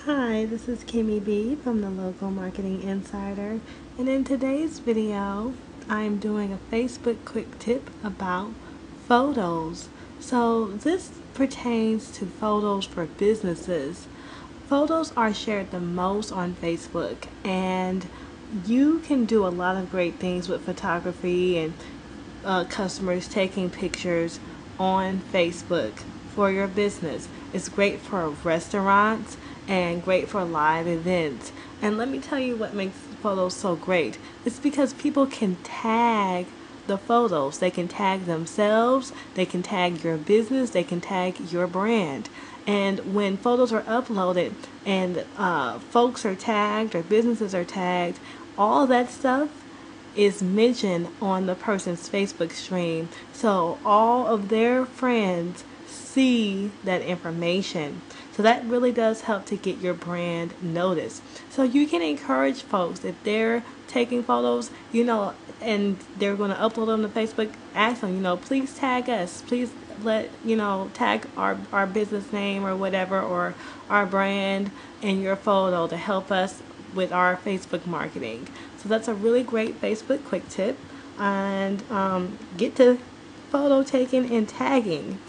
Hi, this is Kimmy B from the Local Marketing Insider, and in today's video, I'm doing a Facebook quick tip about photos. So this pertains to photos for businesses. Photos are shared the most on Facebook, and you can do a lot of great things with photography and customers taking pictures on Facebook for your business. It's great for restaurants and great for live events. And let me tell you what makes photos so great. It's because people can tag the photos. They can tag themselves, they can tag your business, they can tag your brand. And when photos are uploaded and folks are tagged or businesses are tagged, all that stuff is mentioned on the person's Facebook stream, so all of their friends see that information. So that really does help to get your brand noticed. So you can encourage folks, if they're taking photos, and they're going to upload them to Facebook, ask them, please tag us, please tag our business name or whatever, or our brand in your photo to help us with our Facebook marketing. So that's a really great Facebook quick tip. And get to photo taking and tagging.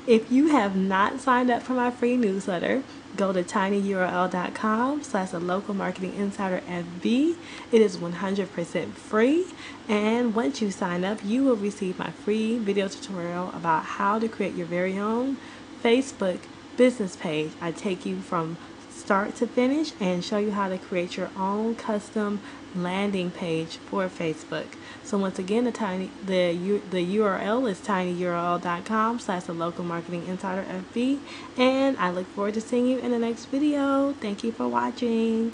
If you have not signed up for my free newsletter, go to tinyurl.com/the local marketing insider FB. It is 100% free, and once you sign up, you will receive my free video tutorial about how to create your very own Facebook business page. I take you from start to finish and show you how to create your own custom landing page for Facebook. So once again, the URL is tinyurl.com/the local marketing insider FB, and I look forward to seeing you in the next video. Thank you for watching.